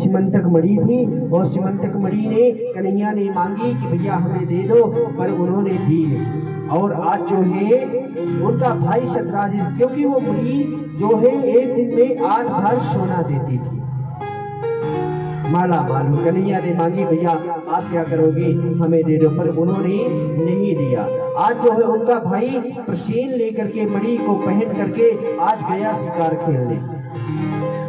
सीमंतक मणि थी और सीमंतक मणि ने कन्हैया ने मांगी कि भैया हमें दे दो, पर उन्होंने दी नहीं। और आज जो है उनका भाई सतराजित, क्योंकि वो मणि जो है एक दिन में 8 भर सोना देती थी, माला मालूम। कन्हैया ने मांगी भैया आप क्या करोगे, हमें दे दो, पर उन्होंने नहीं दिया। आज जो है उनका भाई प्रसेन लेकर के मणि को पहन करके आज गया शिकार खेलने।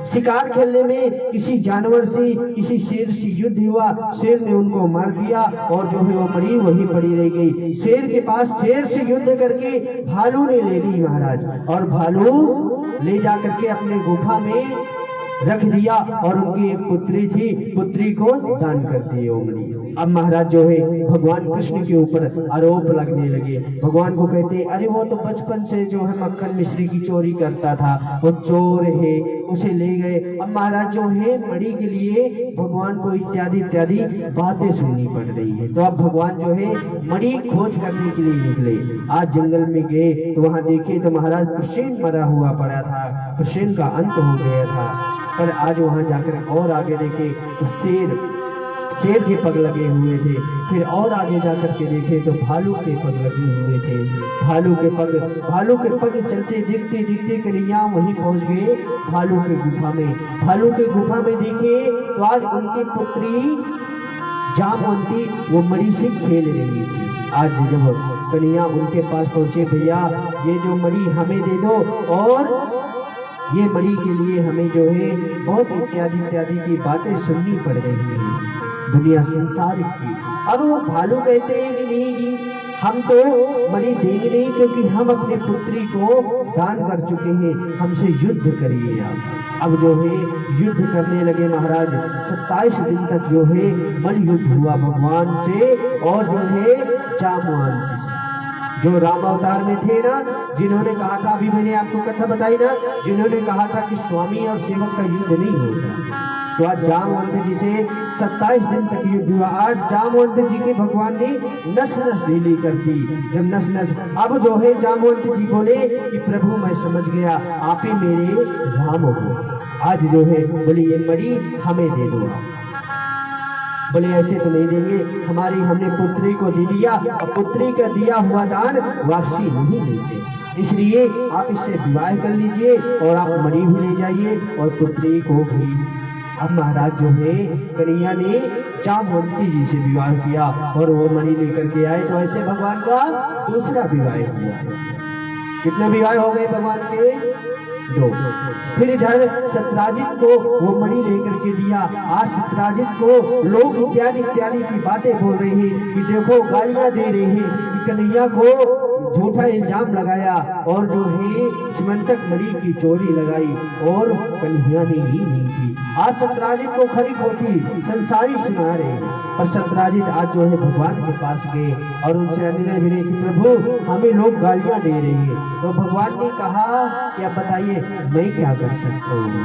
शिकार खेलने में किसी जानवर से, किसी शेर से युद्ध हुआ, शेर ने उनको मार दिया और जो है वो मणि वहीं पड़ी रह गई। शेर के पास शेर से युद्ध करके भालू ने ले ली महाराज, और भालू ले जा करके अपने गुफा में रख दिया, और उनकी एक पुत्री थी, पुत्री को दान कर दिए वो मणि। अब महाराज जो है भगवान कृष्ण के ऊपर आरोप लगने लगे। भगवान को कहते अरे वो तो बचपन से जो है मक्खन मिश्री की चोरी करता था, वो चोर है, उसे ले गए। अब महाराज जो है मणि के लिए भगवान को इत्यादि इत्यादि बातें सुननी पड़ रही है। तो अब भगवान जो है मणि खोज करने के लिए निकले। आज जंगल में गए तो वहां देखे तो महाराज प्रसेन मरा हुआ पड़ा था, प्रसेन का अंत हो गया था। पर आज वहां जाकर और आगे देखे तो शेर के पग लगे हुए थे। फिर और आगे जाकर के देखे तो भालू के पग लगे हुए थे। भालू के पग चलते देखते देखते कन्हैया वहीं पहुंच गए भालू के गुफा में। भालू के गुफा में देखे तो आज उनकी पुत्री जामवंती वो मणि से खेल रही थी। आज जब कन्हैया उनके पास पहुंचे, भैया ये जो मणि हमें दे दो, और ये मणि के लिए हमें जो है बहुत इत्यादि इत्यादि की बातें सुननी पड़ रही है, दुनिया संसार की। अब वो भालू कहते हैं कि नहीं जी, हम तो मणि देंगे नहीं, क्योंकि हम अपने पुत्री को दान कर चुके हैं, हमसे युद्ध करिए आप। अब जो है युद्ध करने लगे महाराज। 27 दिन तक जो है मल युद्ध हुआ भगवान से और जो है जामवान जी से, जो राम अवतार में थे ना, जिन्होंने कहा था, अभी मैंने आपको कथा बताई ना, जिन्होंने कहा था कि स्वामी और सेवक का युद्ध नहीं होता। तो आज जामवंत जी से 27 दिन तक युद्ध हुआ। आज जामवंत जी के भगवान ने नस नस ढीली कर दी। जब नस नस, अब जो है जामवंत जी बोले कि प्रभु मैं समझ गया, आप ही मेरे राम हो। आज जो है बोले ये मणि हमें दे दो। बोले ऐसे तो नहीं देंगे, हमने पुत्री को दे दिया, अब पुत्री का दिया हुआ दान वापसी नहीं लेते, इसलिए आप इससे विवाह कर लीजिए और आप मणि भी ले जाइए और पुत्री को भी। अब महाराज जो है कन्हैया ने जामवंती जी से विवाह किया और वो मणि लेकर के आए। तो ऐसे भगवान का दूसरा विवाह हुआ। कितने विवाह हो गए भगवान के? 2। फिर इधर सतराजित को वो मणि लेकर के दिया। आज सतराजित को लोग इत्यादि इत्यादि की बातें बोल रहे हैं कि देखो गालियां दे रहे हैं कि कन्हैया को झूठा इल्जाम लगाया और जो है सीमंतक मणि की चोरी लगाई और कन्हैया ने ही नहीं की। आज सतराजित को खरी खोटी संसारी सुना रहे हैं, और सतराजित आज जो है भगवान के पास गए और उनसे अनुनय विनय कि प्रभु हमें लोग गालियां दे रहे हैं। तो भगवान ने कहा कि आप बताइए मैं क्या कर सकता हूँ।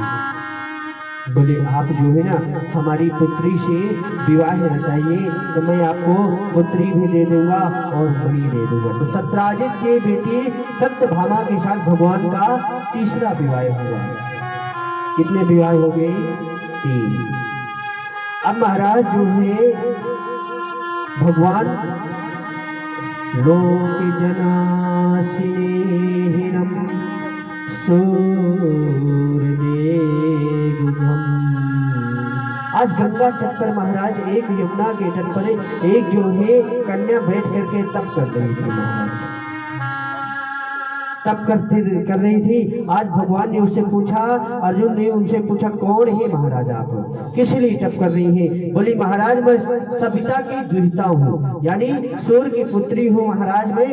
बोले आप जो है ना हमारी पुत्री से विवाह रचाइए तो मैं आपको पुत्री भी दे दूंगा और मणि दे दूंगा। तो सतराजित के बेटे सत्यभामा के साथ भगवान का तीसरा विवाह हुआ। कितने विवाह हो गए? 3। अब महाराज जो है भगवान लोक जनासिनेहिनम आज गंगा तट पर महाराज एक यमुना के तट पर एक जो है कन्या बैठ करके तप कर रही थी। महाराज तप कर रही थी। आज भगवान ने उससे पूछा, अर्जुन ने उनसे पूछा कौन है महाराज आप, किस लिए तप कर रही हैं? बोली महाराज मैं सविता की दुहिता हूँ, यानी सूर्य की पुत्री हूँ महाराज। मैं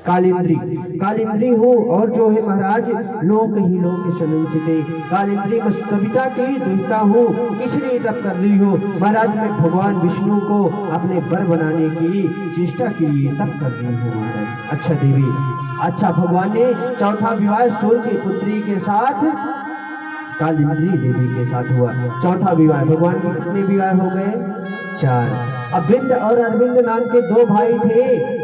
कालिंद्री हूँ और जो है महाराज लोक ही लोक सनंसिते कालिंद्री मैं सविता की दुहिता हूँ। किस लिए तप कर रही हो? महाराज मैं भगवान विष्णु को अपने वर बनाने की चेष्टा के लिए तप कर रही हूँ महाराज। अच्छा देवी, अच्छा भगवान ने चौथा विवाह सूर्य की पुत्री के साथ कालिंद्री देवी के साथ हुआ। चौथा विवाह। भगवान के कितने विवाह हो गए? 4। अरविंद और अरविंद नाम के 2 भाई थे।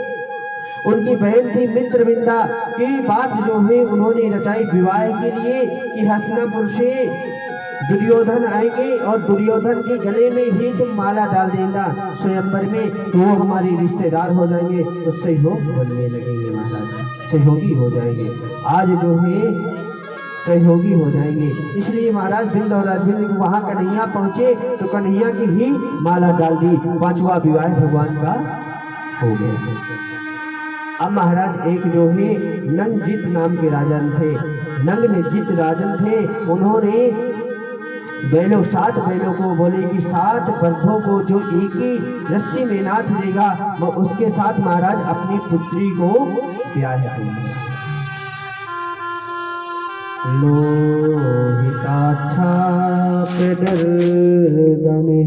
उनकी बहन थी मित्रविंदा की बात जो है उन्होंने रचाई विवाह के लिए कि हस्तिनापुर से दुर्योधन आएंगे और दुर्योधन के गले में ही तुम माला डाल देना स्वयंवर में, तो वो हमारे रिश्तेदार हो जाएंगे, तो सहयोग बनने लगेंगे महाराज, सहयोगी हो जाएंगे। आज जो है सहयोगी हो जाएंगे। इसलिए महाराज बिंद और अरविंद वहां कन्हैया पहुंचे तो कन्हैया की ही माला डाल दी। पांचवा विवाह भगवान का हो गया। अब महाराज एक जो है नंगजीत नाम के राजन थे, नंगजीत राजन थे, उन्होंने बैलों 7 बैलों को बोले कि 7 बंधों को जो एक ही रस्सी में नाथ देगा वो उसके साथ महाराज अपनी पुत्री को ब्याह करेंगे। लोहिताक्षा पे डर दमे